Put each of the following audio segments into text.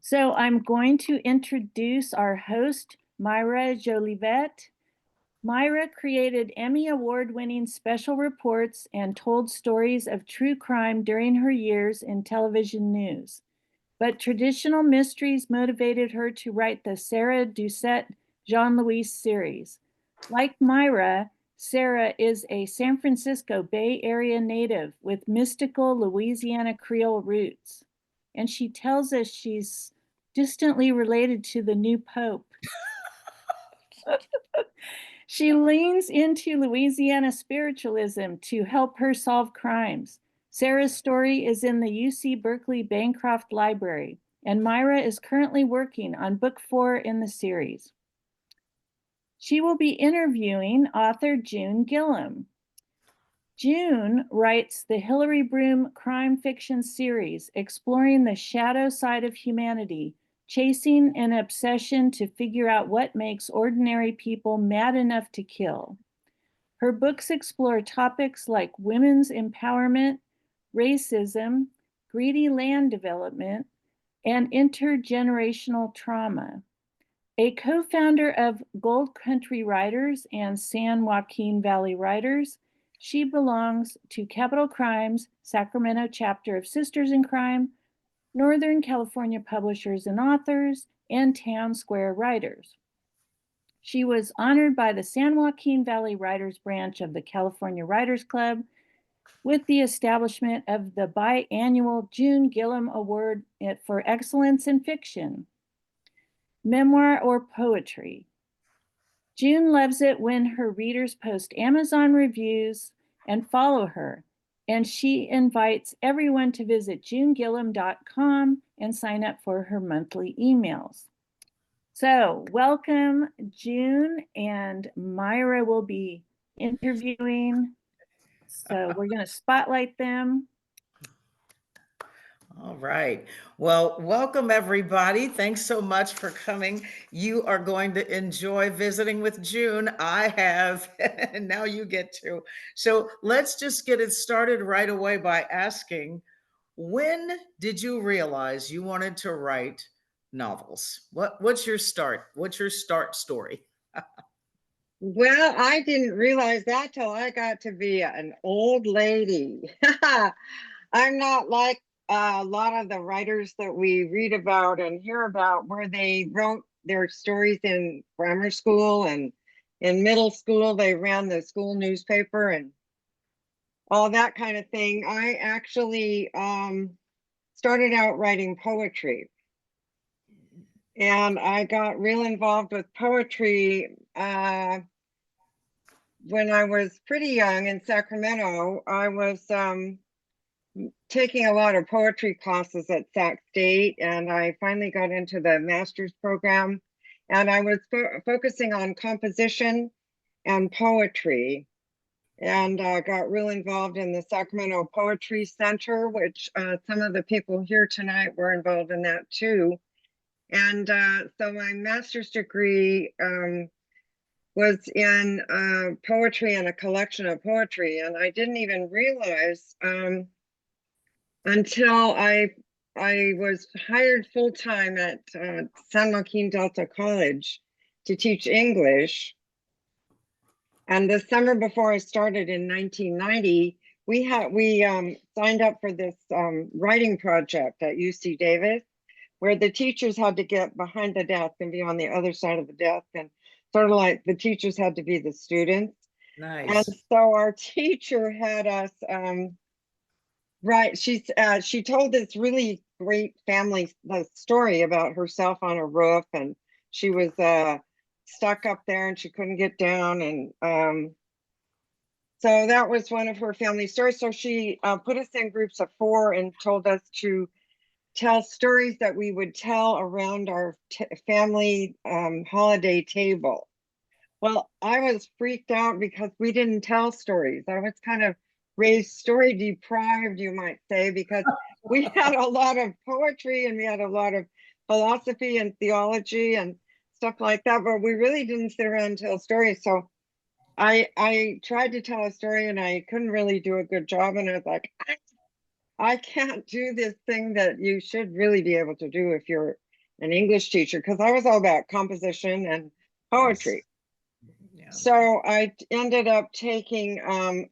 So I'm going to introduce our host, Myra Jolivet. Myra created Emmy Award-winning special reports and told stories of true crime during her years in television news. But traditional mysteries motivated her to write the Sarah Doucette Jean-Louis series. Like Myra, Sarah is a San Francisco Bay Area native with mystical Louisiana Creole roots. And she tells us she's distantly related to the new pope. She leans into Louisiana spiritualism to help her solve crimes. Sarah's story is in the UC Berkeley Bancroft Library, and Myra is currently working on book 4 in the series. She will be interviewing author June Gillam. June writes the Hillary Broom crime fiction series, exploring the shadow side of humanity, chasing an obsession to figure out what makes ordinary people mad enough to kill. Her books explore topics like women's empowerment, racism, greedy land development, and intergenerational trauma. A co-founder of Gold Country Writers and San Joaquin Valley Writers, she belongs to Capital Crimes, Sacramento chapter of Sisters in Crime, Northern California Publishers and Authors, and Town Square Writers. She was honored by the San Joaquin Valley Writers branch of the California Writers Club with the establishment of the biannual June Gillam Award for Excellence in Fiction, Memoir or Poetry. June loves it when her readers post Amazon reviews and follow her, and she invites everyone to visit junegillam.com and sign up for her monthly emails. So welcome, June, and Myra will be interviewing. So we're going to spotlight them. All right. Well, welcome everybody. Thanks so much for coming. You are going to enjoy visiting with June. I have, and now you get to. So let's just get it started right away by asking, when did you realize you wanted to write novels? What's your start? What's your start story? Well, I didn't realize that till I got to be an old lady. I'm not like a lot of the writers that we read about and hear about where they wrote their stories in grammar school, and in middle school they ran the school newspaper and all that kind of thing. I actually started out writing poetry, and I got real involved with poetry when I was pretty young in Sacramento. I was taking a lot of poetry classes at Sac State, and I finally got into the master's program, and I was focusing on composition and poetry, and got real involved in the Sacramento Poetry Center, which some of the people here tonight were involved in that too. And so my master's degree was in poetry and a collection of poetry, and I didn't even realize until I was hired full-time at San Joaquin Delta College to teach English. And the summer before I started in 1990, we signed up for this writing project at UC Davis, where the teachers had to get behind the desk and be on the other side of the desk, and sort of like the teachers had to be the students. Nice. And so our teacher had us write. She told this really great family story about herself on a roof, and she was stuck up there and she couldn't get down, and so that was one of her family stories. So she put us in groups of 4 and told us to tell stories that we would tell around our family holiday table. Well, I was freaked out because we didn't tell stories. I was kind of raised story deprived, you might say, because we had a lot of poetry and we had a lot of philosophy and theology and stuff like that, but we really didn't sit around and tell stories. So I tried to tell a story and I couldn't really do a good job, and I was like, I can't do this thing that you should really be able to do if you're an English teacher because I was all about composition and Yes. poetry. Yeah. So I ended up taking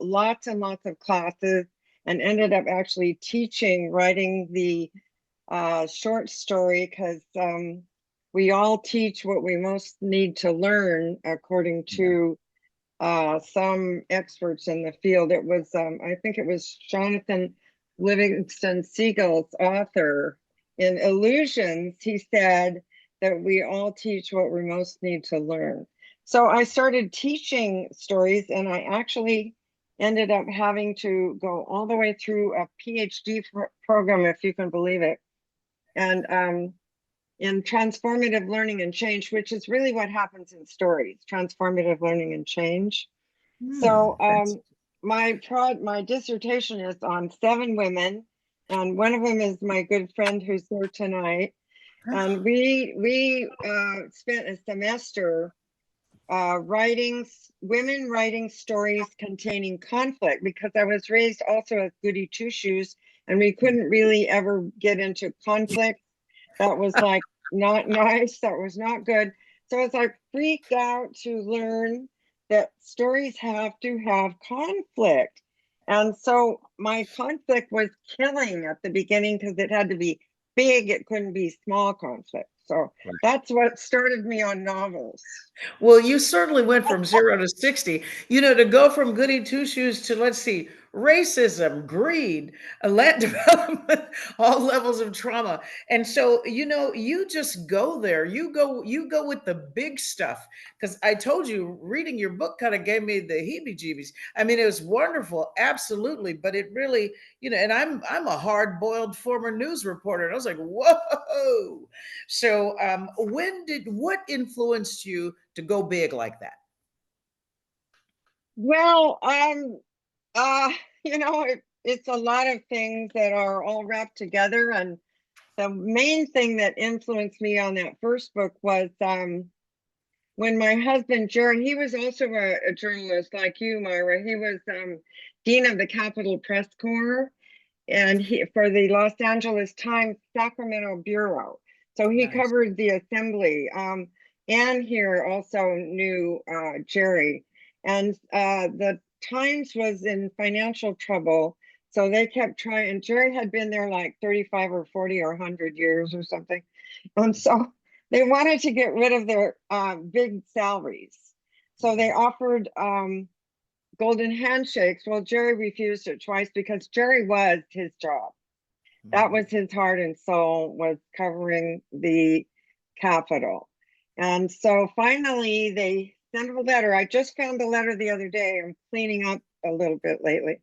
lots and lots of classes and ended up actually teaching writing the short story because we all teach what we most need to learn according Yeah. to some experts in the field. It was, I think it was Jonathan Livingston Seagull's author in Illusions. He said that we all teach what we most need to learn. So I started teaching stories, and I actually ended up having to go all the way through a PhD program, if you can believe it. And in transformative learning and change, which is really what happens in stories, transformative learning and change. So That's my dissertation is on 7 women, and one of them is my good friend who's here tonight. And we spent a semester women writing stories containing conflict because I was raised also as goody two shoes, and we couldn't really ever get into conflict. That was like not nice. That was not good. So I was like freaked out to learn that stories have to have conflict. And so my conflict was killing at the beginning because it had to be big, it couldn't be small conflict. So that's what started me on novels. Well, you certainly went from 0 to 60. To go from goody two shoes to, let's see, racism, greed, land development, all levels of trauma. And so, you just go there. You go with the big stuff. Because I told you, reading your book kind of gave me the heebie-jeebies. I mean, it was wonderful, absolutely, but it really, and I'm a hard-boiled former news reporter. And I was like, whoa. So, what influenced you to go big like that? Well, uh, it's a lot of things that are all wrapped together. And the main thing that influenced me on that first book was when my husband Jerry, he was also a journalist like you, Myra. He was dean of the Capitol Press Corps, and he for the Los Angeles Times Sacramento bureau. So he Nice. covered the assembly. And here also knew Jerry, and the Times was in financial trouble. So they kept trying. Jerry had been there like 35 or 40 or 100 years or something. And so they wanted to get rid of their big salaries. So they offered golden handshakes. Well, Jerry refused it twice because Jerry was his job. That was his heart and soul, was covering the Capitol. And so finally they sent a letter. I just found the letter the other day. I'm cleaning up a little bit lately.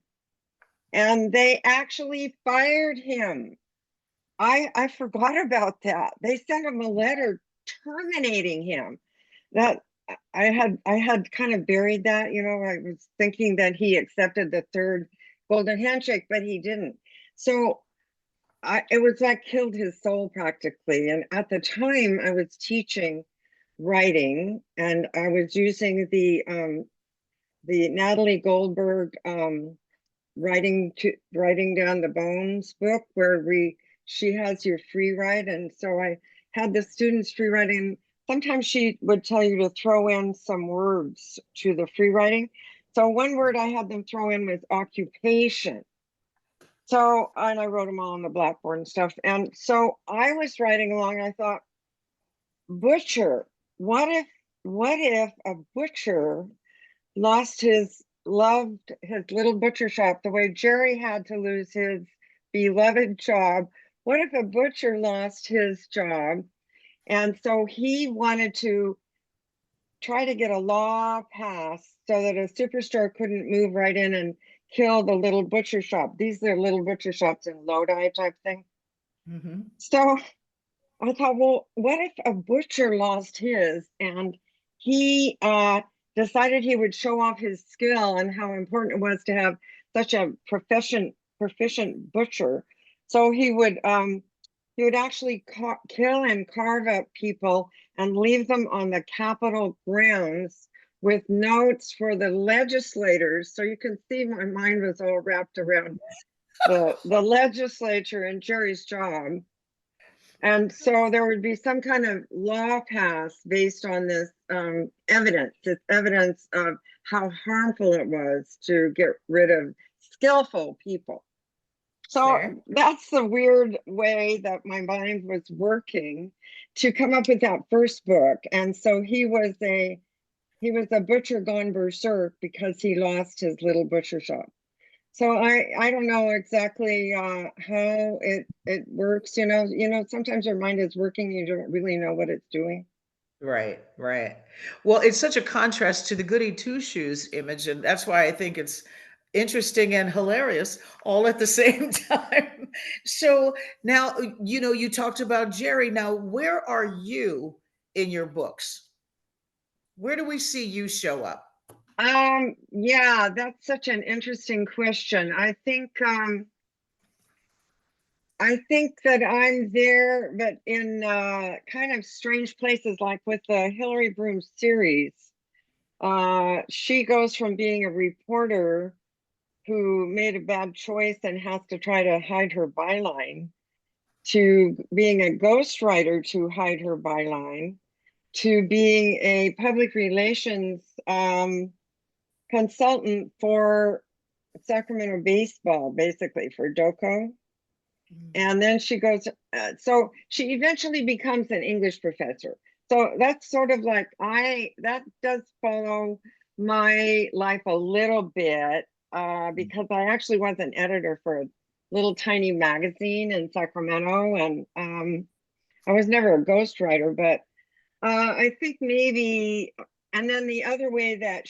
And they actually fired him. I forgot about that. They sent him a letter terminating him. That I had kind of buried that, I was thinking that he accepted the third golden handshake, but he didn't. So it was like killed his soul practically. And at the time I was teaching writing, and I was using the Natalie Goldberg writing down the bones book where she has your free write. And so I had the students free writing. Sometimes she would tell you to throw in some words to the free writing. So one word I had them throw in was occupation. So, and I wrote them all on the blackboard and stuff. And so I was writing along, I thought, butcher, what if a butcher lost his little butcher shop the way Jerry had to lose his beloved job? What if a butcher lost his job? And so he wanted to try to get a law passed so that a superstore couldn't move right in and kill the little butcher shop. These are little butcher shops in Lodi type thing. Mm-hmm. So I thought, well, what if a butcher lost his and he decided he would show off his skill and how important it was to have such a proficient butcher. So he would actually kill and carve up people and leave them on the Capitol grounds with notes for the legislators. So you can see my mind was all wrapped around the legislature and Jerry's job. And so there would be some kind of law passed based on this this evidence of how harmful it was to get rid of skillful people. So Sure. that's the weird way that my mind was working to come up with that first book. And so he was a butcher gone berserk because he lost his little butcher shop. So I don't know exactly how it works. Sometimes your mind is working, you don't really know what it's doing. Right, right. Well, it's such a contrast to the goody two shoes image, and that's why I think it's interesting and hilarious all at the same time. So now, you talked about Jerry. Now, where are you in your books? Where do we see you show up? Yeah, that's such an interesting question. I think that I'm there, but in kind of strange places, like with the Hillary Broom series. She goes from being a reporter who made a bad choice and has to try to hide her byline to being a ghostwriter to hide her byline to being a public relations consultant for Sacramento baseball, basically for Doco. And then she goes, so she eventually becomes an English professor. So that's sort of like that does follow my life a little bit because I actually was an editor for a little tiny magazine in Sacramento. And I was never a ghostwriter, but I think maybe, and then the other way that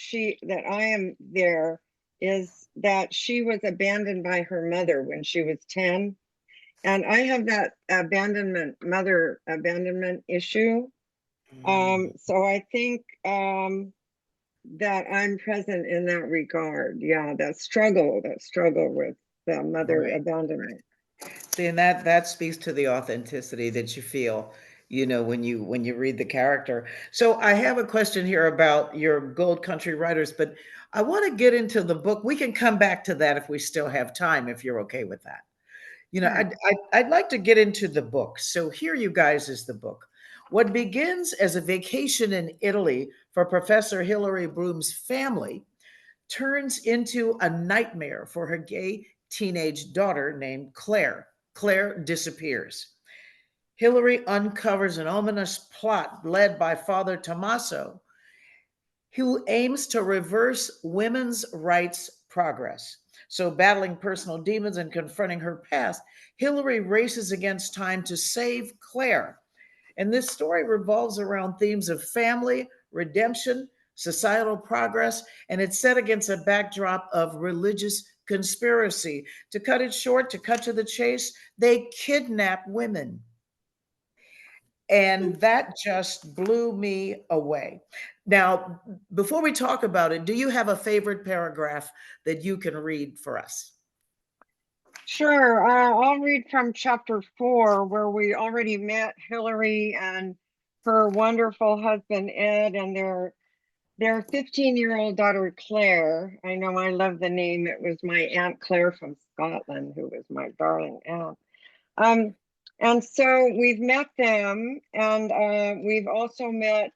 I am there is that she was abandoned by her mother when she was 10. And I have that mother abandonment issue. Mm, So I think that I'm present in that regard. Yeah, that struggle with the mother right. abandonment. See, and that speaks to the authenticity that you feel, when you read the character. So I have a question here about your Gold Country writers, but I want to get into the book. We can come back to that if we still have time, if you're okay with that. Sure. I'd like to get into the book. So here, you guys, is the book. What begins as a vacation in Italy for Professor Hilary Broom's family turns into a nightmare for her gay teenage daughter named Claire. Claire disappears. Hilary uncovers an ominous plot led by Father Tommaso, who aims to reverse women's rights progress. So, battling personal demons and confronting her past, Hilary races against time to save Claire. And this story revolves around themes of family, redemption, societal progress, and it's set against a backdrop of religious conspiracy. To cut it short, to cut to the chase, they kidnap women. And that just blew me away. Now, before we talk about it, do you have a favorite paragraph that you can read for us? Sure. I'll read from chapter 4, where we already met Hillary and her wonderful husband Ed and their 15-year-old daughter Claire. I know I love the name. It was my Aunt Claire from Scotland, who was my darling aunt. Um, and so we've met them, and we've also met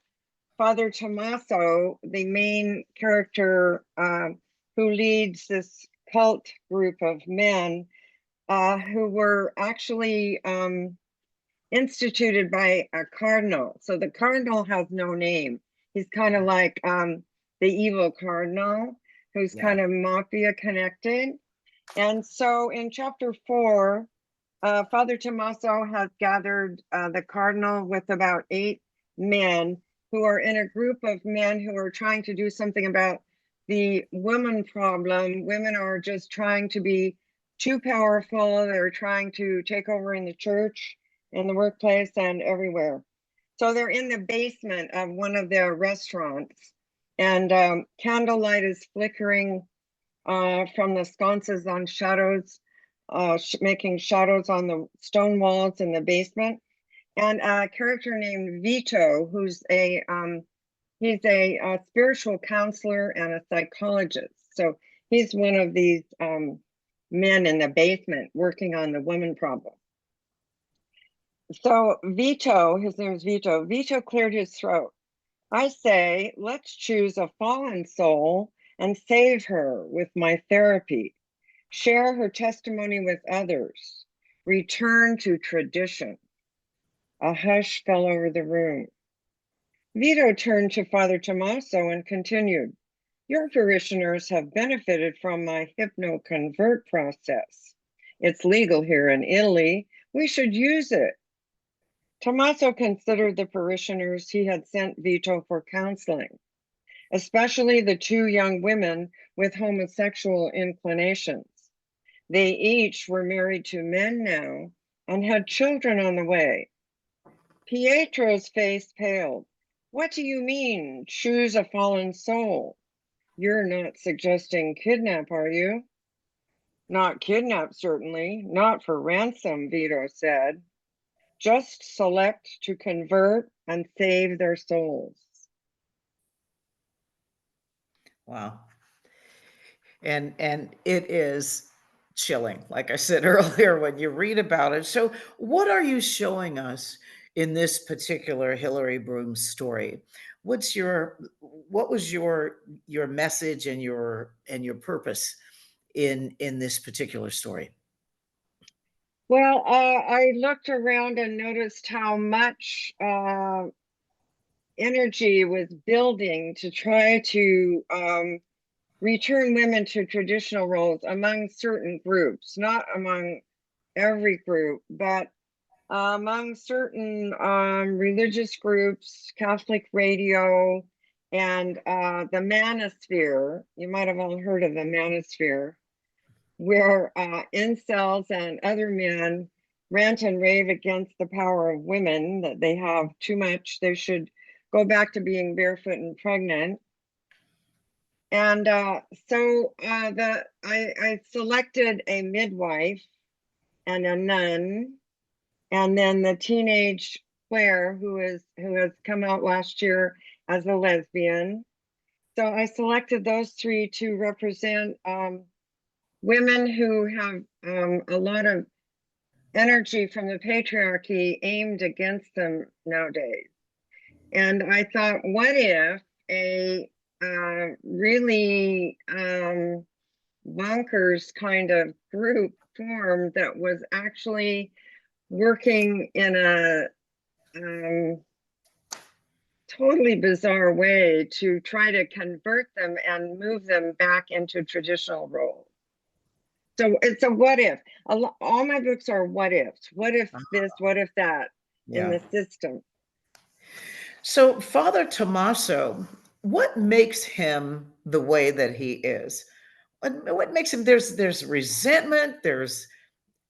Father Tommaso, the main character who leads this cult group of men who were actually instituted by a cardinal. So the cardinal has no name. He's kind of like the evil cardinal who's Yeah. kind of mafia connected. And so in chapter 4, Father Tommaso has gathered the cardinal with about 8 men who are in a group of men who are trying to do something about the woman problem. Women are just trying to be too powerful. They're trying to take over in the church, in the workplace, and everywhere. So they're in the basement of one of their restaurants, and candlelight is flickering from the sconces on shadows, making shadows on the stone walls in the basement. And a character named Vito, he's a spiritual counselor and a psychologist. So he's one of these men in the basement working on the woman problem. So Vito, his name is Vito. Vito cleared his throat. I say, let's choose a fallen soul and save her with my therapy. Share her testimony with others. Return to tradition. A hush fell over the room. Vito turned to Father Tommaso and continued, your parishioners have benefited from my hypno-convert process. It's legal here in Italy. We should use it. Tommaso considered the parishioners he had sent Vito for counseling, especially the two young women with homosexual inclinations. They each were married to men now and had children on the way. Pietro's face paled. What do you mean, choose a fallen soul? You're not suggesting kidnap, are you? Not kidnap, certainly. Not for ransom, Vito said. Just select to convert and save their souls. Wow. And it is chilling, like I said earlier, when you read about it. So what are you showing us in this particular Hillary Broom story? What was your message and your purpose in this particular story? Well, I looked around and noticed how much energy was building to try to return women to traditional roles among certain groups, not among every group, but among certain religious groups, Catholic radio, and the manosphere. You might have all heard of the manosphere, where incels and other men rant and rave against the power of women, that they have too much, they should go back to being barefoot and pregnant. And I selected a midwife and a nun, and then the teenage Claire, who has come out last year as a lesbian. So I selected those three to represent women who have a lot of energy from the patriarchy aimed against them nowadays. And I thought, what if a really bonkers kind of group formed that was actually working in a totally bizarre way to try to convert them and move them back into traditional roles. So it's a what if. All my books are what ifs. What if this, what if that in Yeah. the system. So Father Tommaso, what makes him the way that he is? What makes him there's resentment, there's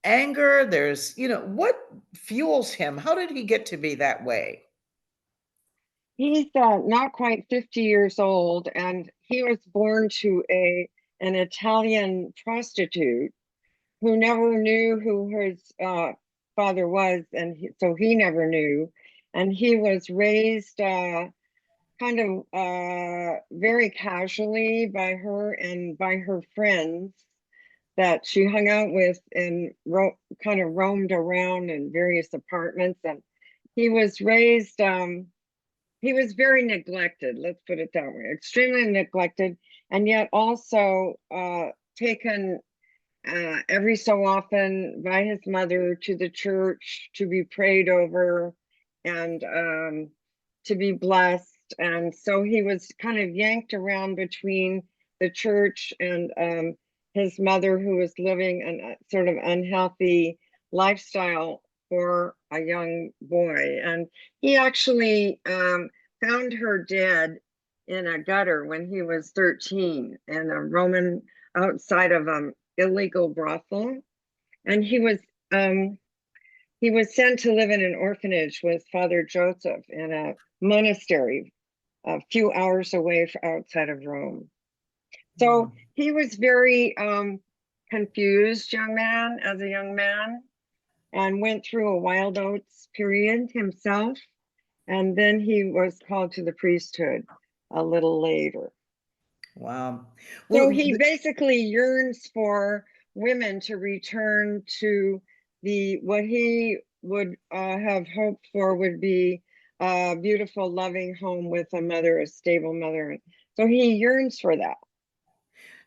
anger, there's, what fuels him? How did he get to be that way? He's not quite 50 years old, and he was born to an Italian prostitute who never knew who his father was, and so he never knew. And he was raised kind of very casually by her and by her friends that she hung out with, and kind of roamed around in various apartments. And he was raised, he was very neglected, let's put it that way, extremely neglected, and yet also taken every so often by his mother to the church to be prayed over and to be blessed. And so he was kind of yanked around between the church and his mother, who was living a sort of unhealthy lifestyle for a young boy. And he actually found her dead in a gutter when he was 13 in a Roman outside of illegal brothel. And he was sent to live in an orphanage with Father Joseph in a monastery a few hours away outside of Rome. So he was very confused young man as a young man, and went through a wild oats period himself. And then he was called to the priesthood a little later. Wow. So Well, he basically yearns for women to return to what he would have hoped for would be a beautiful, loving home with a mother, a stable mother. So he yearns for that.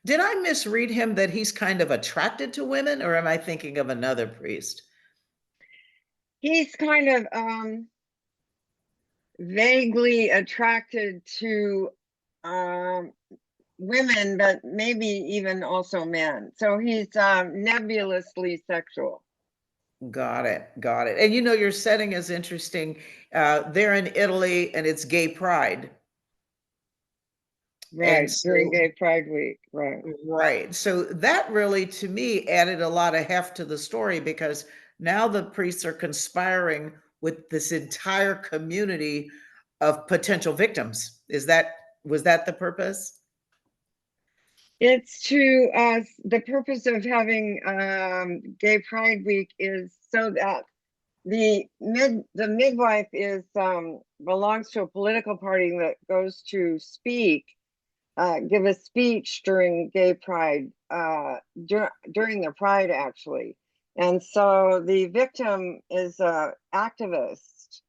Did I misread him that he's kind of attracted to women, or am I thinking of another priest? He's kind of vaguely attracted to women, but maybe even also men. So he's nebulously sexual. Got it. Got it. And your setting is interesting. They're in Italy and it's gay pride. And Right, during so, Gay Pride Week, right. right. So that really, to me, added a lot of heft to the story because now the priests are conspiring with this entire community of potential victims. Was that the purpose? It's to the purpose of having Gay Pride Week is so that the midwife is belongs to a political party that goes to give a speech during Gay Pride, during the Pride actually. And so the victim is a activist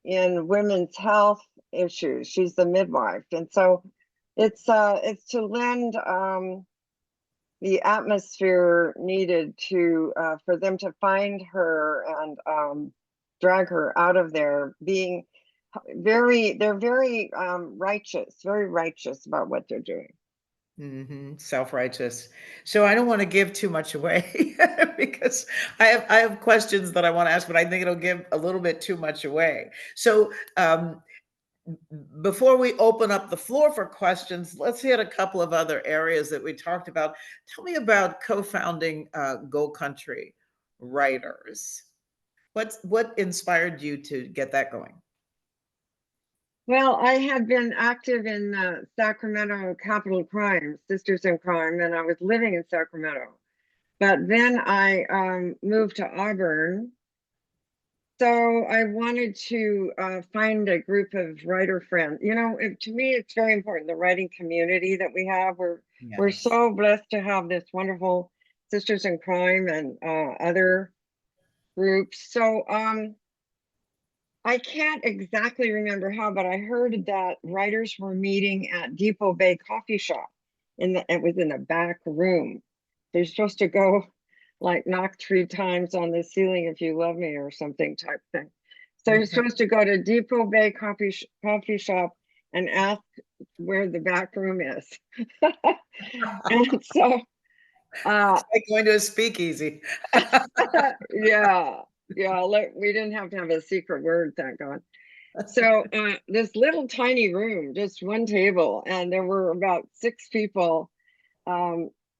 in women's health issues. She's the midwife. And so it's to lend the atmosphere needed to for them to find her and drag her out of there being they're very righteous about what they're doing. Self-righteous. So I don't want to give too much away because I have questions that I want to ask, but I think it'll give a little bit too much away. So before we open up the floor for questions, let's hit a couple of other areas that we talked about. Tell me about co-founding Go Country Writers. What inspired you to get that going? Well, I had been active in Sacramento capital crime, Sisters in Crime, and I was living in Sacramento. But then I moved to Auburn. So I wanted to find a group of writer friends. To me, it's very important, the writing community that we have. We're Yes. so blessed to have this wonderful Sisters in Crime and other groups. So I can't exactly remember how, but I heard that writers were meeting at Depot Bay Coffee Shop. It was in the back room. They're supposed to go like knock 3 times on the ceiling if you love me or something type thing. So you're supposed to go to Depot Bay Coffee Shop and ask where the back room is. And so It's like going to a speakeasy. yeah, we didn't have to have a secret word, thank God. So this little tiny room, just one table, and there were about 6 people.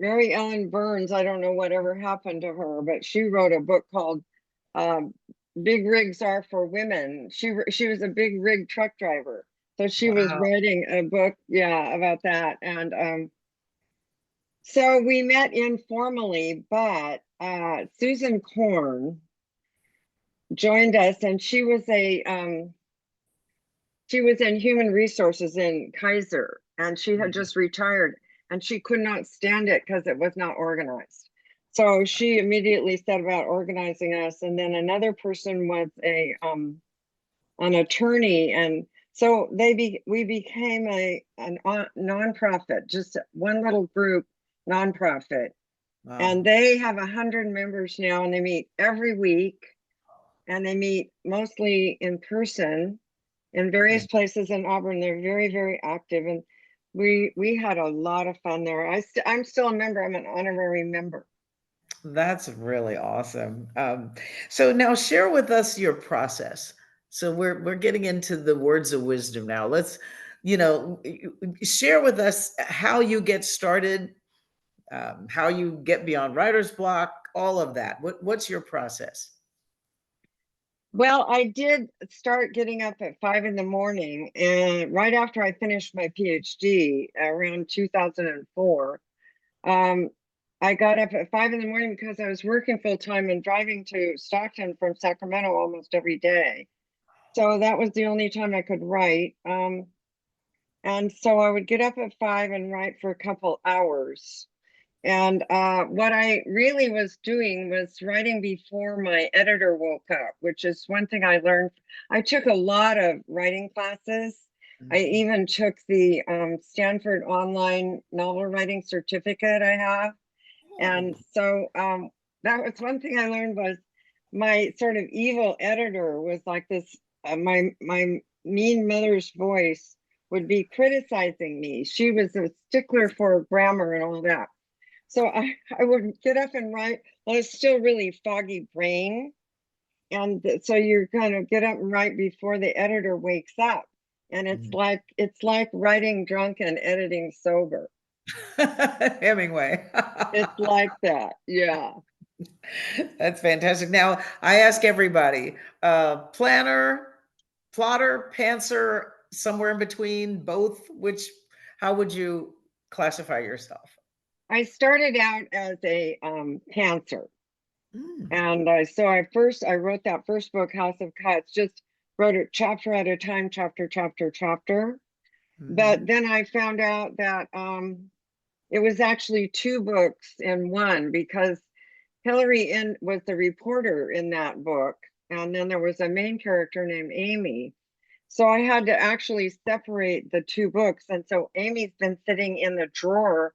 Mary Ellen Burns, I don't know whatever happened to her, but she wrote a book called um, Big Rigs Are for Women. She was a big rig truck driver. So she was Wow. writing a book, yeah, about that. And so we met informally, but Susan Korn joined us, and she was in human resources in Kaiser, and she had just retired, and she could not stand it because it was not organized. So she immediately set about organizing us, and then another person was an attorney, and so we became a nonprofit, just one little group nonprofit, Wow. and they have 100 members now, and they meet every week, and they meet mostly in person in Yeah. various places in Auburn. They're very, very active, and we had a lot of fun there. I'm still a member. I'm an honorary member. That's really awesome. So now share with us your process. So we're getting into the words of wisdom now. Let's, share with us how you get started, how you get beyond writer's block, all of that. What's your process? Well, I did start getting up at 5 in the morning, and right after I finished my PhD around 2004, um, I got up at 5 in the morning because I was working full time and driving to Stockton from Sacramento almost every day. So that was the only time I could write. And so I would get up at 5 and write for a couple hours. And what I really was doing was writing before my editor woke up, which is one thing I learned. I took a lot of writing classes. I Mhm. even took the Stanford online novel writing certificate I have. And Oh. so that was one thing I learned was my sort of evil editor was like this, my mean mother's voice would be criticizing me. She was a stickler for grammar and all that. So I would get up and write. Well, it's still really foggy brain. And so you're kind of get up and write before the editor wakes up. And Mhm. it's like writing drunk and editing sober. Hemingway. It's like that. Yeah. That's fantastic. Now, I ask everybody, planner, plotter, pantser, somewhere in between, both, how would you classify yourself? I started out as a pantser. Mm. And so I wrote that first book, House of Cuts, just wrote it chapter at a time, chapter. But Mhm. then I found out that it was actually two books in one because was the reporter in that book. And then there was a main character named Amy. So I had to actually separate the two books. And so Amy's been sitting in the drawer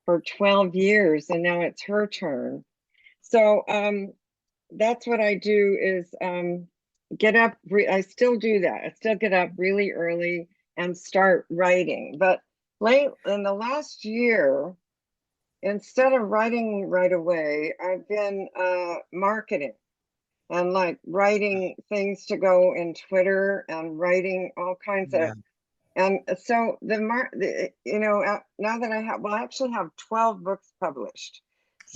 for 12 years and now it's her turn. So that's what I do is get up. I still do that. I still get up really early and start writing. But late in the last year, instead of writing right away, I've been marketing and like writing things to go in Twitter and writing all kinds of. Yeah. And so now that I actually have 12 books published.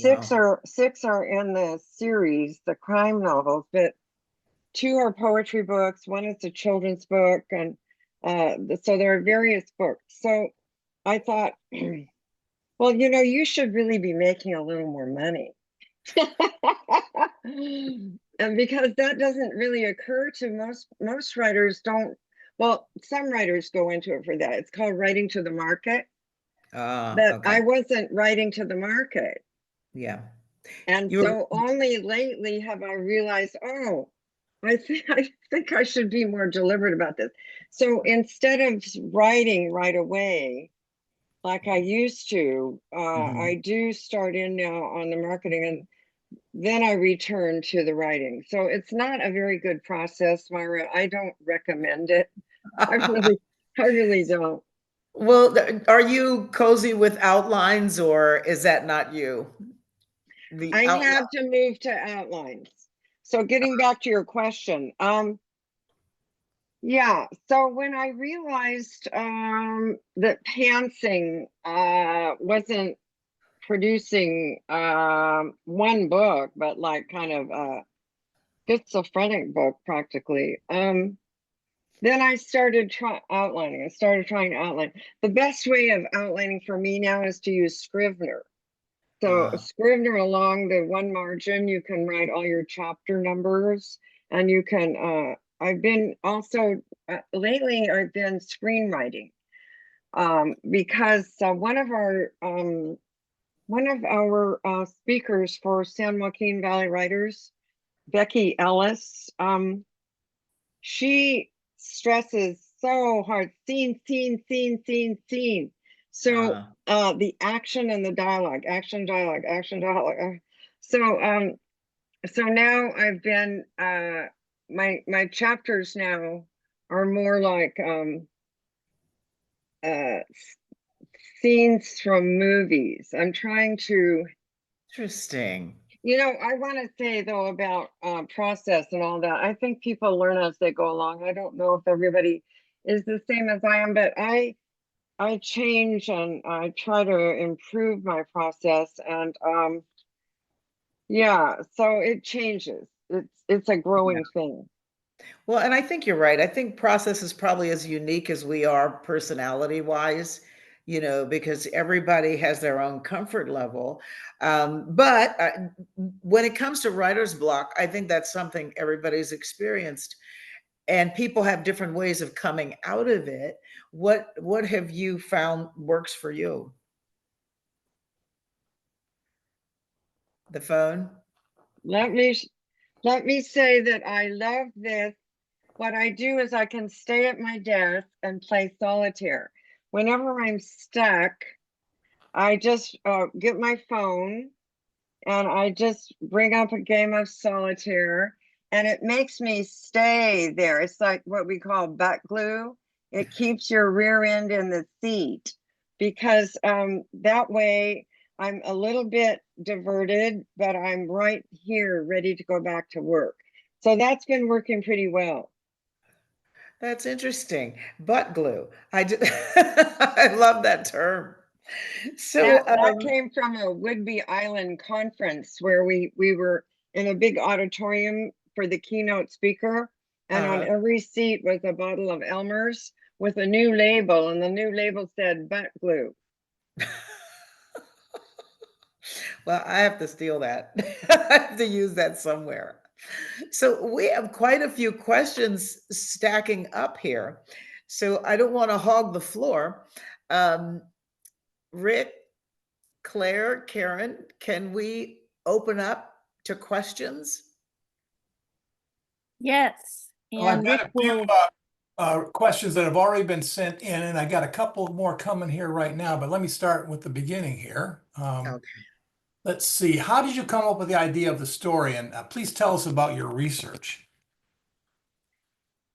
Wow. Six are in the series, the crime novels, but two are poetry books, one is a children's book, and so there are various books. So I thought, well, you should really be making a little more money. And because that doesn't really occur to most writers don't, well, some writers go into it for that. It's called writing to the market, but Okay. I wasn't writing to the market. Yeah. And You were so only lately have I realized, oh, I think I should be more deliberate about this. So instead of writing right away, like I used to, Mhm. I do start in now on the marketing and then I return to the writing. So it's not a very good process, Myra. I don't recommend it. I really, I really don't. Well, are you cozy with outlines or is that not you? The I outline. have to move to outlines. So getting back to your question, yeah, so when I realized that pantsing wasn't producing one book, but like kind of a schizophrenic book practically, then I started outlining. I started trying to outline. The best way of outlining for me now is to use Scrivener. So Uh, Scrivener along the one margin, you can write all your chapter numbers and you can, I've been also, lately I've been screenwriting because one of our speakers for San Joaquin Valley Writers, Becky Ellis, she stresses so hard, scene. So uh, the action and the dialogue, action, dialogue. So now I've been my chapters now are more like uh scenes from movies. I'm trying to, Interesting. I want to say though about process and all that. I think people learn as they go along. I don't know if everybody is the same as I am, but I change and I try to improve my process and yeah, so it changes. It's a Yeah. growing thing. Well, and I think you're right. I think process is probably as unique as we are personality wise, because everybody has their own comfort level. But when it comes to writer's block, I think that's something everybody's experienced, and people have different ways of coming out of it. What have you found works for you? The phone? Let me let me say that I love this. What I do is I can stay at my desk and play solitaire. Whenever I'm stuck, I just get my phone and I just bring up a game of solitaire and it makes me stay there. It's like what we call butt glue. It keeps your rear end in the seat because that way I'm a little bit diverted, but I'm right here ready to go back to work. So that's been working pretty well. That's interesting. Butt glue. I love that term. So, That came from a Whidbey Island conference where we were in a big auditorium for the keynote speaker, and on uh, every seat was a bottle of Elmer's with a new label, and the new label said butt glue. well, I have to steal that. I have to use that somewhere. So we have quite a few questions stacking up here. So I don't want to hog the floor. Um, Rick, Claire, Karen, can we open up to questions? Yes. Well, I've And got Rick a few will, questions that have already been sent in, and I got a couple more coming here right now, but let me start with the beginning here. Okay. Let's see. How did you come up with the idea of the story? And please tell us about your research.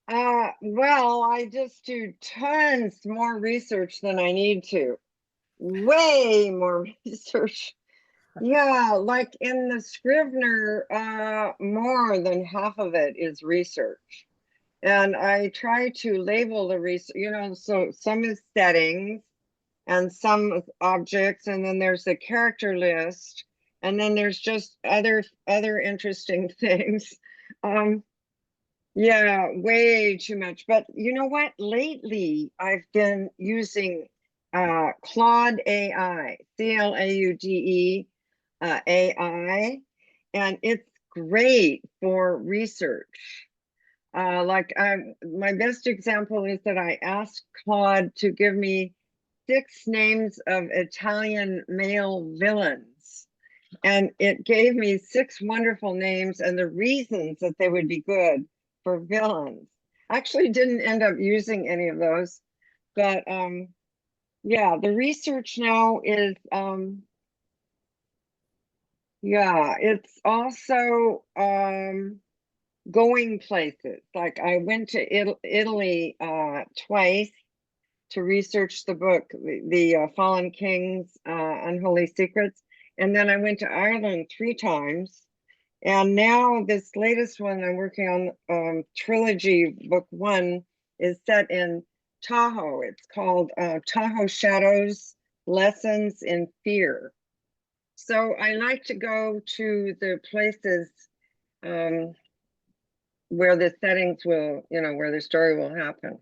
Well, I just do tons more research than I need to. Way more research. Yeah, like in the Scrivener, more than half of it is research. And I try to label the research, so some is settings and some is objects, and then there's the character list, and then there's just other interesting things. Yeah, way too much. But you know what? Lately, I've been using Claude AI, CLAUDE AI, and it's great for research. My best example is that I asked Claude to give me 6 names of Italian male villains. And it gave me 6 wonderful names and the reasons that they would be good for villains. I actually didn't end up using any of those, but yeah, the research now is yeah, it's also going places. Like I went to Italy twice to research the book, the Fallen Kings, Unholy Secrets. And then I went to Ireland 3 times. And now this latest one I'm working on, trilogy book 1, is set in Tahoe. It's called Tahoe Shadows, Lessons in Fear. So I like to go to the places where the settings will, where the story will happen.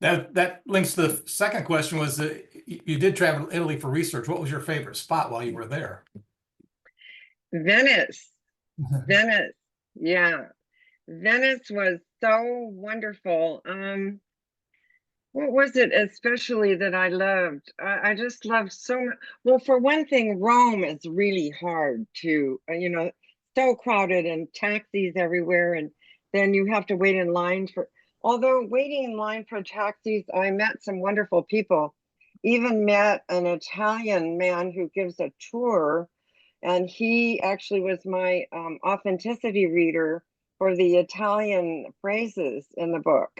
That links to the second question was that you did travel to Italy for research. What was your favorite spot while you were there? Venice. Venice. Yeah. Venice was so wonderful. What was it especially that I loved? I just loved so much. Well, for one thing, Rome is really hard to, so crowded and taxis everywhere. And then you have to wait in line although waiting in line for taxis, I met some wonderful people. Even met an Italian man who gives a tour, and he actually was my authenticity reader for the Italian phrases in the book.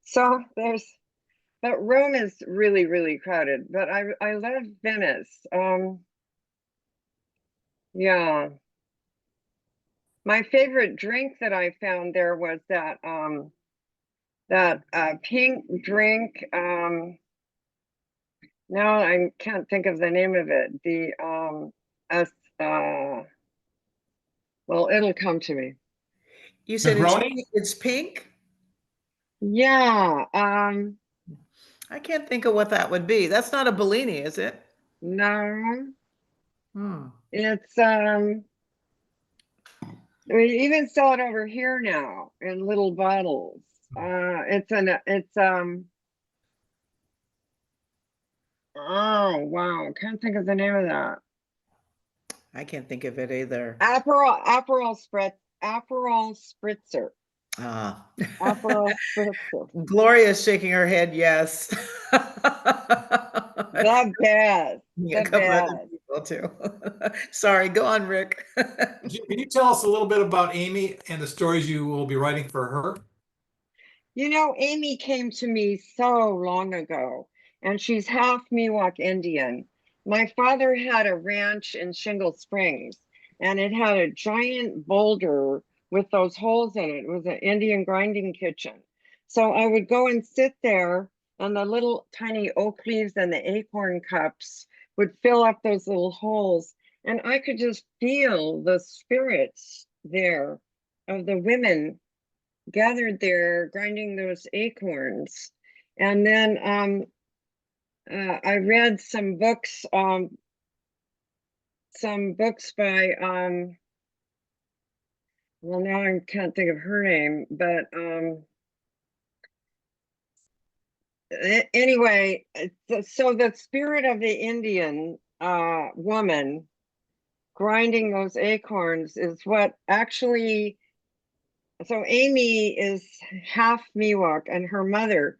So but Rome is really, really crowded, but I love Venice. Yeah. My favorite drink that I found there was that pink drink. Now I can't think of the name of it. Well, it'll come to me. You said Negroni? it's pink? Yeah. I can't think of what that would be. That's not a Bellini, is it? No, Hmm. it's we even sell it over here now in little bottles. Oh wow, can't think of the name of that. I can't think of it either. Aperol Spritzer. Ah. Aperol Spritzer. Gloria's shaking her head, yes. The best. A The couple other best. people too. Sorry, go on, Rick. Can you tell us a little bit about Amy and the stories you will be writing for her? You know, Amy came to me so long ago, and she's half Miwok Indian. My father had a ranch in Shingle Springs, and it had a giant boulder with those holes in it. It was an Indian grinding kitchen. So I would go and sit there, and the little tiny oak leaves and the acorn cups would fill up those little holes. And I could just feel the spirits there of the women gathered there grinding those acorns. And then I read some books by well, now I can't think of her name, but anyway, so the spirit of the Indian woman grinding those acorns is what actually, so Amy is half Miwok, and her mother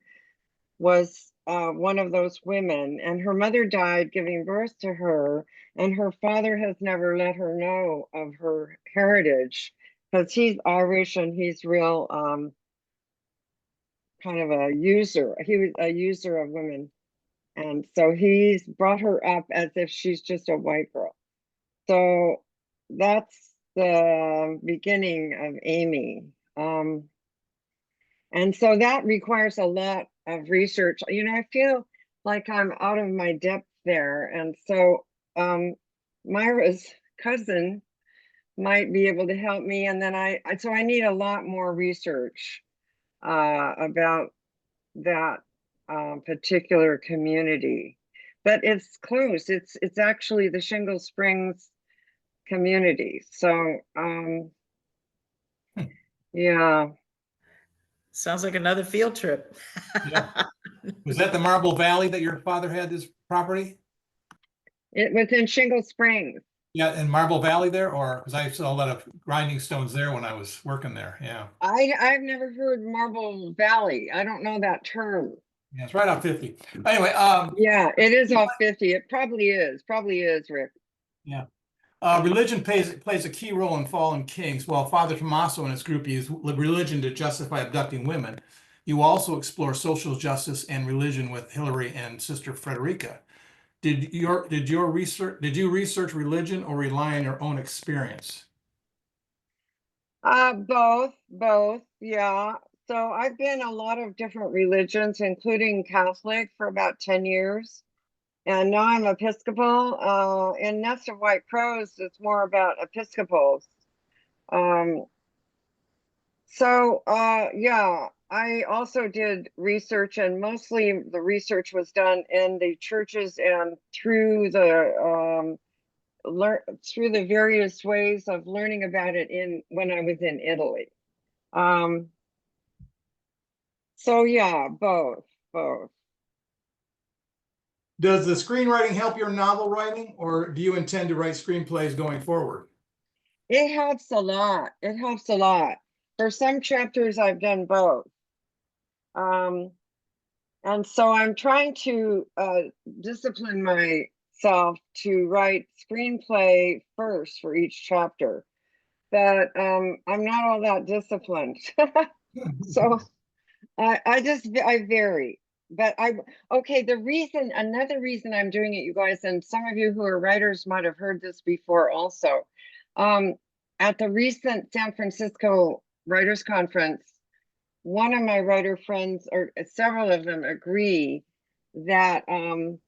was one of those women, and her mother died giving birth to her, and her father has never let her know of her heritage because he's Irish and he's real kind of a user. He was a user of women, and so he's brought her up as if she's just a white girl. So that's the beginning of Amy. And so that requires a lot of research. You know, I feel like I'm out of my depth there. And so Myra's cousin might be able to help me. And then so I need a lot more research about that particular community. But it's close. It's actually the Shingle Springs community. So yeah. Sounds like another field trip. Yeah. Was that the Marble Valley that your father had this property? It was in Shingle Springs. Yeah, in Marble Valley there, or because I saw a lot of grinding stones there when I was working there. Yeah. I've never heard Marble Valley. I don't know that term. Yeah, it's right on 50. Anyway, Yeah, it is off 50. It probably is. Probably is, Rick. yeah. Religion plays a key role in fallen kings. While Father Tommaso and his group use religion to justify abducting women, you also explore social justice and religion with Hillary and Sister Frederica. Did you research religion or rely on your own experience? Both. Yeah. So I've been a lot of different religions, including Catholic for about 10 years. And now I'm Episcopal. In Nest of White Crows, it's more about Episcopals. Um, yeah, I also did research, and mostly the research was done in the churches and through the through the various ways of learning about it when I was in Italy. So yeah, both. Does the screenwriting help your novel writing, or do you intend to write screenplays going forward? It helps a lot. It helps a lot. For some chapters, I've done both. And so I'm trying to discipline myself to write screenplay first for each chapter. But I'm not all that disciplined. So I vary. But okay, another reason I'm doing it, you guys, and some of you who are writers might have heard this before also. At the recent San Francisco Writers Conference, one of my writer friends, or several of them, agree that when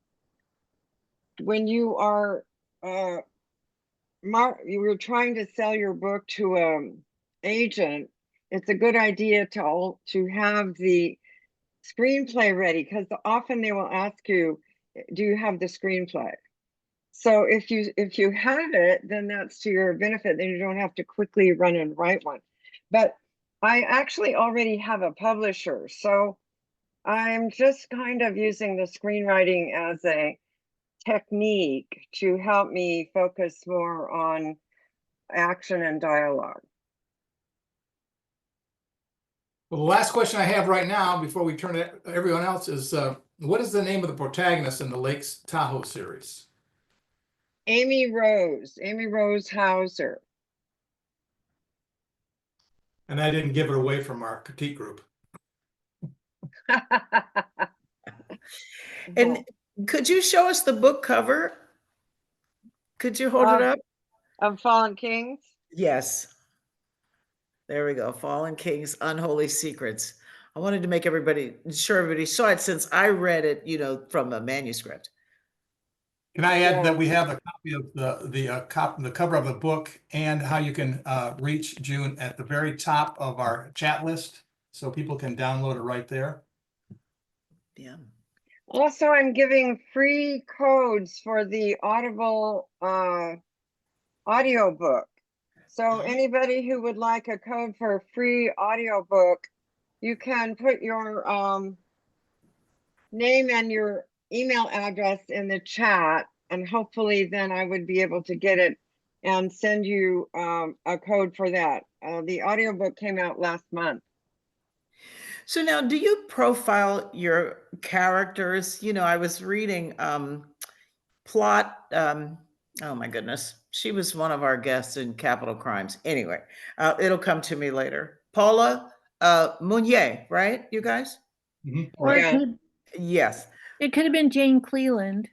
you are you were trying to sell your book to an agent, it's a good idea to have the screenplay ready, because often they will ask you, do you have the screenplay? So if you have it, then that's to your benefit. Then you don't have to quickly run and write one. But I actually already have a publisher, so I'm just kind of using the screenwriting as a technique to help me focus more on action and dialogue. Well, the last question I have right now, before we turn to everyone else, is what is the name of the protagonist in the Lakes Tahoe series? Amy Rose Hauser. And I didn't give it away from our critique group. And could you show us the book cover? Could you hold it up? Of Fallen Kings? Yes. There we go. Fallen Kings, Unholy Secrets. I wanted to make sure everybody saw it since I read it, from a manuscript. Can I add Yeah. that we have a copy of the cover of the book and how you can reach June at the very top of our chat list, so people can download it right there. Yeah. Also, I'm giving free codes for the Audible audiobook. So anybody who would like a code for a free audiobook, you can put your name and your email address in the chat, and hopefully then I would be able to get it and send you a code for that. The audiobook came out last month. So now, do you profile your characters? I was reading Plot. Oh my goodness. She was one of our guests in Capital Crimes. Anyway, it'll come to me later. Paula Meunier, right, you guys? Or Yeah. Yes. it could have been Jane Cleland.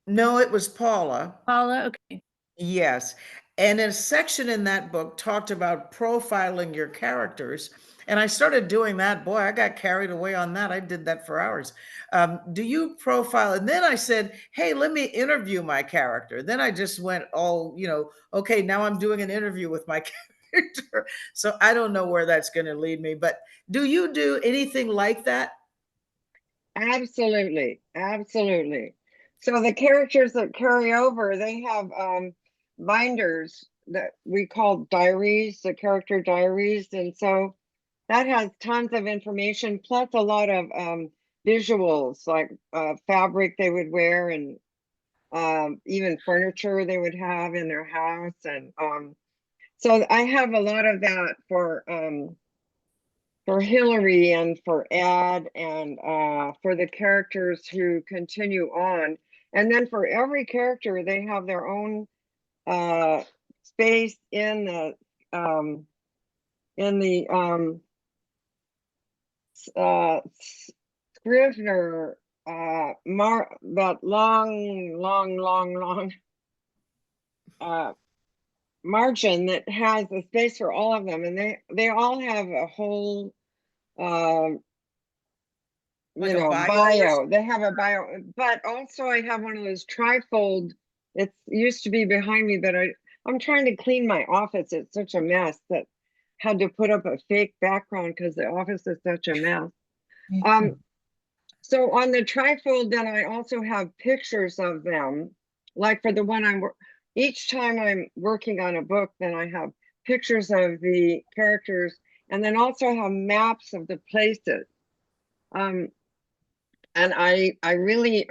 No, it was Paula. Paula, okay. Yes. And a section in that book talked about profiling your characters. And I started doing that. Boy, I got carried away on that. I did that for hours. Do you profile? And then I said, hey, let me interview my character. Then I just went, okay, now I'm doing an interview with my character. So I don't know where that's going to lead me. But do you do anything like that? Absolutely. Absolutely. So the characters that carry over, they have binders that we call diaries, the character diaries. And so that has tons of information, plus a lot of visuals, like fabric they would wear, and even furniture they would have in their house. And so I have a lot of that for Hillary and for Ed, and for the characters who continue on. And then for every character, they have their own space in the Scrivener that long margin that has a space for all of them, and they all have a whole Like a bio or bio. They have a bio, but also I have one of those trifold. It used to be behind me, but I'm trying to clean my office. It's such a mess that had to put up a fake background because the office is such a mess. So on the trifold, then I also have pictures of them. Like for the one each time I'm working on a book, then I have pictures of the characters, and then also have maps of the places. And I really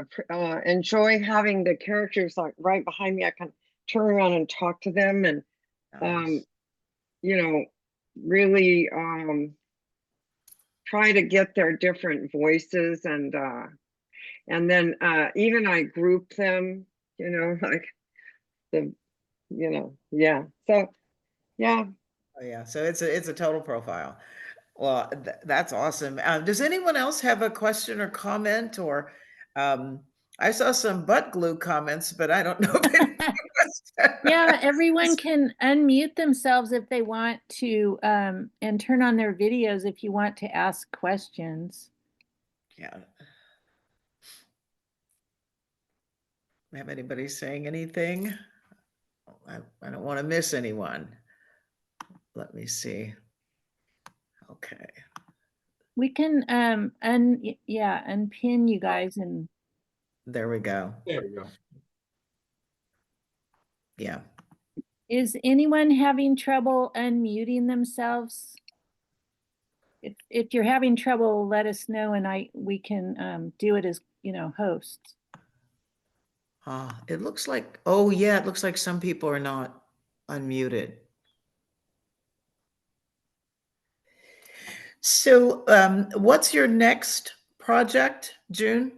enjoy having the characters like right behind me. I can turn around and talk to them, and Nice. really try to get their different voices, and then even I group them, like yeah. So yeah. Oh yeah, so it's a total profile. Well, that's awesome. Does anyone else have a question or comment? Or I saw some butt glue comments, but I don't know if anyone Yeah, everyone can unmute themselves if they want to, and turn on their videos if you want to ask questions. Yeah. Have anybody saying anything? I don't want to miss anyone. Let me see. Okay. We can unpin you guys, and There we go. There we go. Yeah. is anyone having trouble unmuting themselves? If you're having trouble, let us know, and we can do it as hosts. It looks like, oh yeah, it looks like some people are not unmuted. So, what's your next project, June?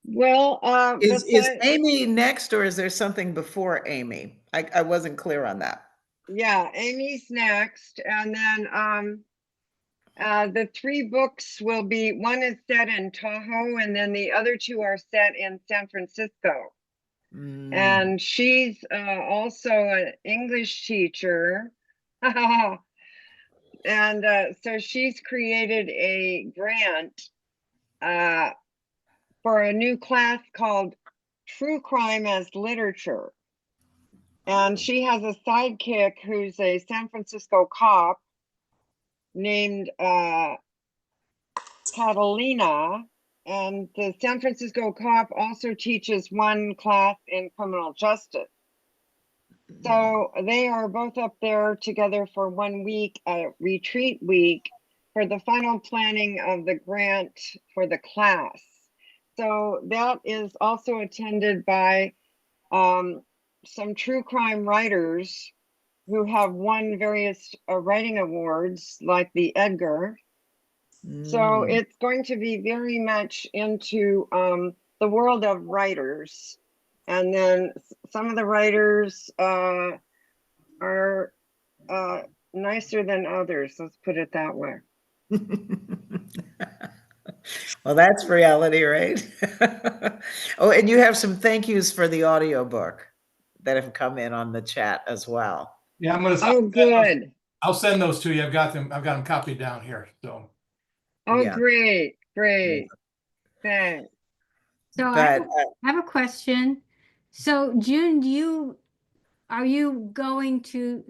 Well, Is besides, Amy next, or is there something before Amy? I wasn't clear on that. yeah, Amy's next, and then the 3 books will be, one is set in Tahoe, and then the other 2 are set in San Francisco. Mm. And she's also an English teacher. And so she's created a grant for a new class called True Crime as Literature. And she has a sidekick who's a San Francisco cop named Catalina. And the San Francisco cop also teaches one class in criminal justice. So they are both up there together for 1 week, a retreat week, for the final planning of the grant for the class. So that is also attended by some true crime writers who have won various writing awards, like the Edgar. So it's going to be very much into the world of writers. And then some of the writers are nicer than others, let's put it that way. Well, that's reality, right? Oh, and you have some thank yous for the audiobook that have come in on the chat as well. Yeah, I'm gonna. Oh, good. I'll send those to you. I've got them copied down here. So. Oh, Yeah. great, great. Thanks. So But I have a question. So June, are you going to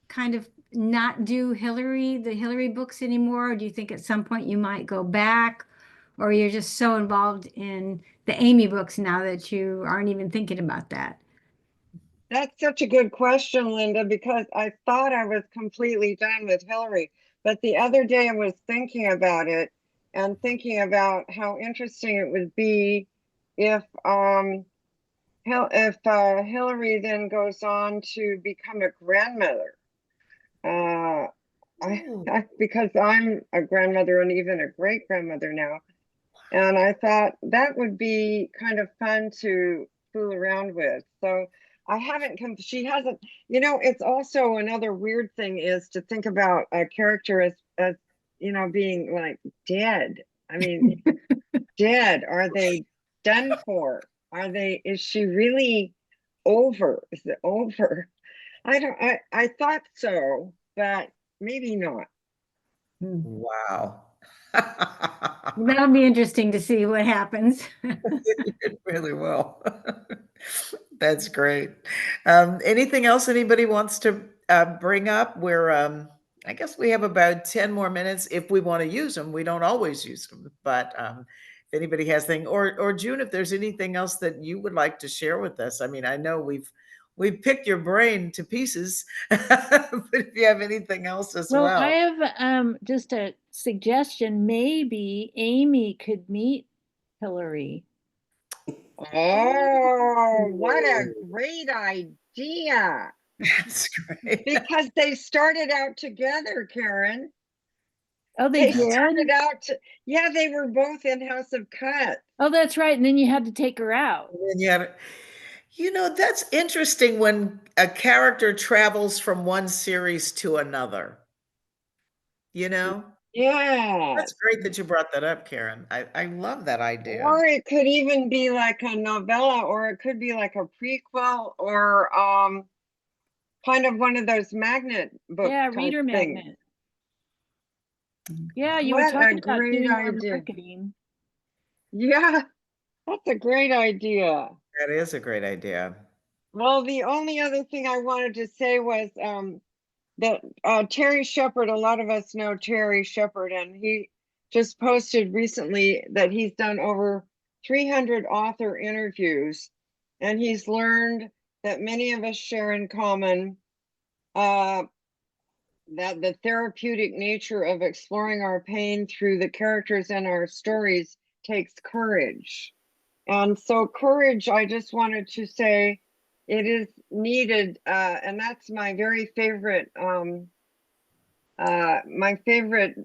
kind of not do the Hillary books anymore? Or do you think at some point you might go back? Or you're just so involved in the Amy books now that you aren't even thinking about that? That's such a good question, Linda, because I thought I was completely done with Hillary. But the other day I was thinking about it and thinking about how interesting it would be if Hillary then goes on to become a grandmother. Because I'm a grandmother and even a great grandmother now. And I thought that would be kind of fun to fool around with. So I haven't she hasn't, it's also another weird thing is to think about a character as being like dead. I mean, dead. Are they done for? Is she really over? Is it over? I thought so, but maybe not. wow. That'll be interesting to see what happens. It really will. That's great. Anything else anybody wants to bring up? I guess we have about 10 more minutes if we want to use them. We don't always use them, but if anybody has anything, or June, if there's anything else that you would like to share with us. I mean, I know we've picked your brain to pieces, but if you have anything else as Well, well. I have just a suggestion. Maybe Amy could meet Hillary. Oh, what a great idea. That's great. Because they started out together, Karen. Oh, they did? started out yeah, they were both in House of Cuts. Oh, that's right. And then you had to take her out. And that's interesting when a character travels from one series to another. Yeah. That's great that you brought that up, Karen. I love that idea. Or it could even be like a novella, or it could be like a prequel, or kind of one of those magnet book Yeah, type reader things. magnet. Yeah, you What were a talking about great doing more idea. marketing. Yeah, that's a great idea. That is a great idea. Well, the only other thing I wanted to say was that Terry Shepard, a lot of us know Terry Shepard, and he just posted recently that he's done over 300 author interviews, and he's learned that many of us share in common that the therapeutic nature of exploring our pain through the characters in our stories takes courage. And so courage, I just wanted to say it is needed, and that's my very favorite, my favorite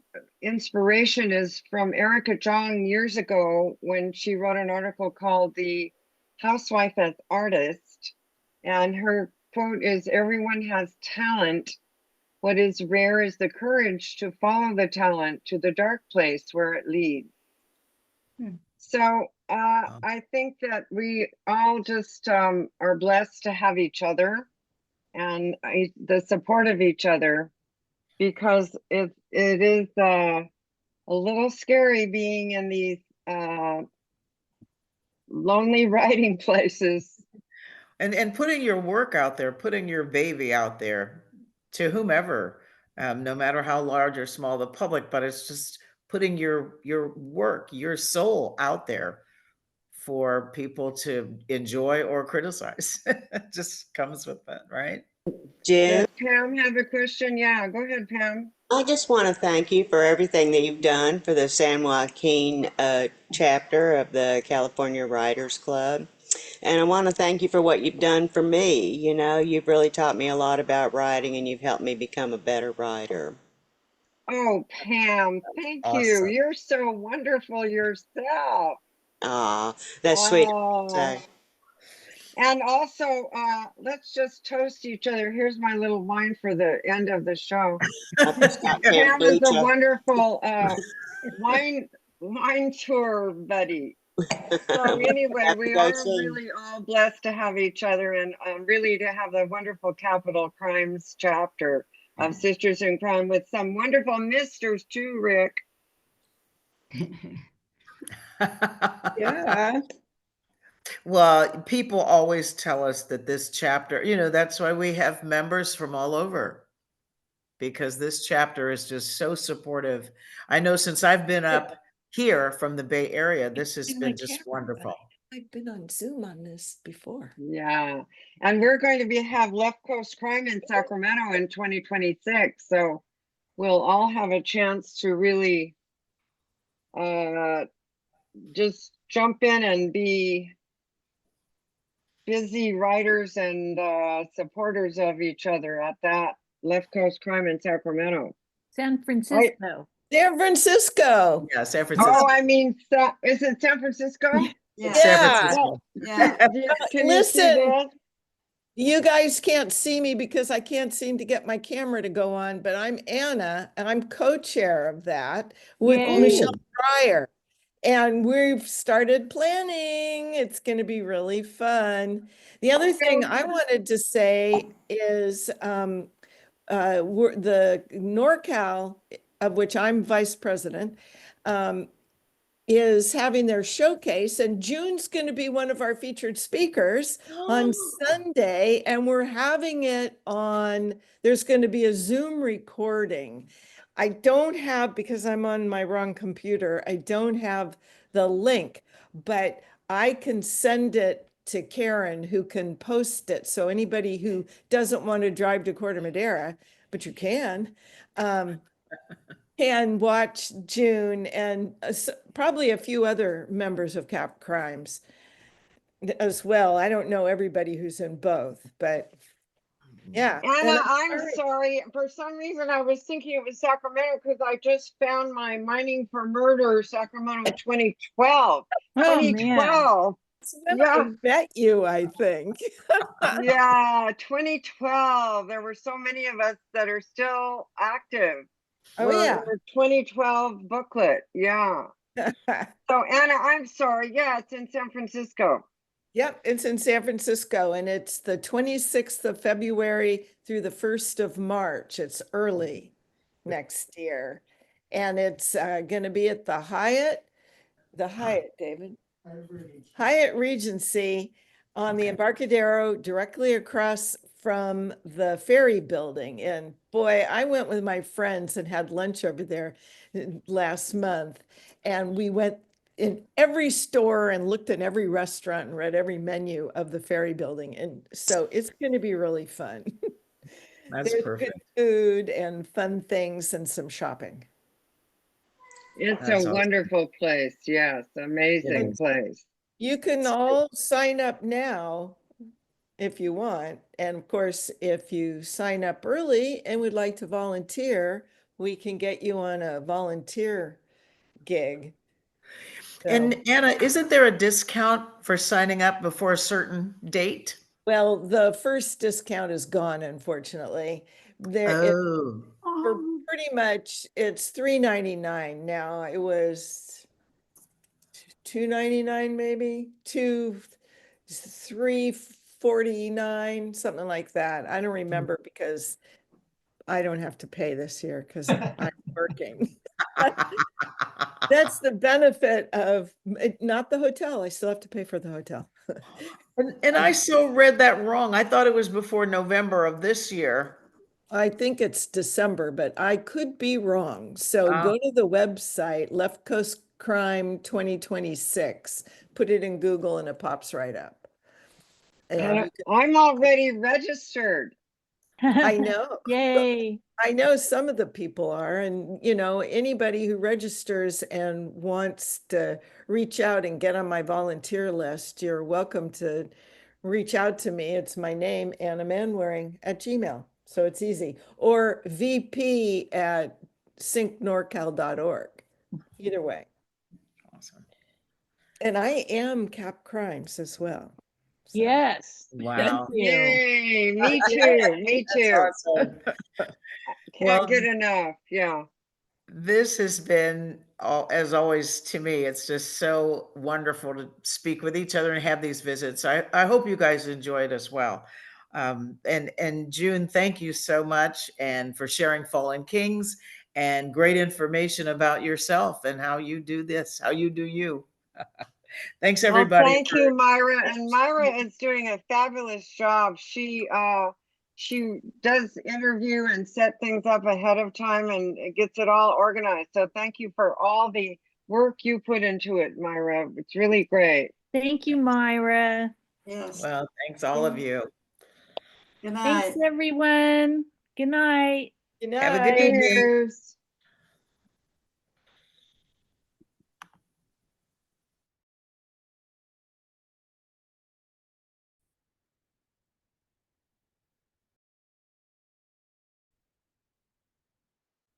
inspiration is from Erica Jong years ago when she wrote an article called The Housewife as Artist. And her quote is, "Everyone has talent. What is rare is the courage to follow the talent to the dark place where it leads." So I think that we all just are blessed to have each other and the support of each other, because it is a little scary being in these lonely writing places. And putting your work out there, putting your baby out there to whomever, no matter how large or small the public, but it's just putting your work, your soul out there for people to enjoy or criticize. It just comes with that, right? Does Jim, Pam have a question? Yeah, go ahead, Pam. I just want to thank you for everything that you've done for the San Joaquin chapter of the California Writers Club. And I want to thank you for what you've done for me. You know, you've really taught me a lot about writing and you've helped me become a better writer. Oh, Pam, thank you. Awesome. You're so wonderful yourself. Ah, that's sweet of you to Oh, say. and also, let's just toast each other. Here's my little wine for the end of the show. I've just got Pam is a kombucha. wonderful wine tour buddy. So anyway, Have to we go are soon. really all blessed to have each other, and really to have the wonderful capital crimes chapter of Sisters in Crime with some wonderful misters too, Rick. Yeah. Well, people always tell us that this chapter, that's why we have members from all over, because this chapter is just so supportive. I know since I've been up here from the Bay Area, this has In my been just camera, but wonderful. I've been on Zoom on this before. Yeah, and we're going to have Left Coast Crime in Sacramento in 2026, so we'll all have a chance to really just jump in and be busy writers and supporters of each other at that Left Coast Crime in Sacramento. San Francisco. San Francisco. Yeah, San Francisco. Oh, I mean, is it San Francisco? It's San Yeah. Francisco. Yeah. Can you see Listen, that? you guys can't see me because I can't seem to get my camera to go on, but I'm Anna and I'm co-chair of that with Yay. Michelle Pryor. And we've started planning. It's going to be really fun. The other thing I wanted to say is we're the NorCal, of which I'm vice president, is having their showcase, and June's going to be one of our featured speakers on Sunday, and we're having it on, there's going to be a Zoom recording. I don't have, because I'm on my wrong computer, I don't have the link, but I can send it to Karen, who can post it. So anybody who doesn't want to drive to Corte Madera, but you can watch June and probably a few other members of Cap Crimes as well. I don't know everybody who's in both, but yeah. Anna, And I'm sorry. For some reason, I was thinking it was Sacramento because I just found my Mining for Murder Sacramento 2012. Oh, man. 2012. when Yeah. I met you, I think. Yeah, 2012. There were so many of us that are still active. Oh, We're yeah. in the 2012 booklet. Yeah. So Anna, I'm sorry. Yeah, it's in San Francisco. Yep, it's in San Francisco, and it's the 26th of February through the 1st of March. It's early next year. And it's going to be at the Hyatt, David. Hyatt Regency on the Embarcadero, directly across from the ferry building. And boy, I went with my friends and had lunch over there last month. And we went in every store and looked at every restaurant and read every menu of the ferry building. And so it's going to be really fun. That's There's perfect. good food and fun things and some shopping. It's That's a awesome. wonderful place. Yes, amazing is. place. You can all sign up now if you want. And of course, if you sign up early and would like to volunteer, we can get you on a volunteer gig. So, And Anna, isn't there a discount for signing up before a certain date? well, the first discount is gone, unfortunately. There it Oh, for pretty much it's $3.99 now. It was $2.99 maybe, 3.49, something like that. I don't remember because I don't have to pay this year because I'm working. That's the benefit of not the hotel. I still have to pay for the hotel. and I so read that wrong. I thought it was before November of this year. I think it's December, but I could be wrong. So Ah. go to the website, Left Coast Crime 2026, put it in Google and it pops right up. And you can, I'm already registered. I know. Yay. I know some of the people are, and you know, anybody who registers and wants to reach out and get on my volunteer list, you're welcome to reach out to me. It's my name, Anna Manwaring at Gmail. So it's easy. Or vp@syncnorcal.org. Either way. Awesome. And I am Cap Crimes as well. So Yes. Thank Wow. you. Yay, me too, me That's too. awesome. Can't Well, get enough, yeah. this has been, as always, to me, it's just so wonderful to speak with each other and have these visits. I hope you guys enjoyed as well. And June, thank you so much and for sharing Fallen Kings and great information about yourself and how you do this, how you do you. Thanks Well, everybody. thank you, Myra. And Myra is doing a fabulous job. She does interview and set things up ahead of time and it gets it all organized. So thank you for all the work you put into it, Myra. It's really great. Thank you, Myra. Yes. Well, thanks all of you. Good night. Thanks, everyone. Good night. good Have a night. good evening. Cheers.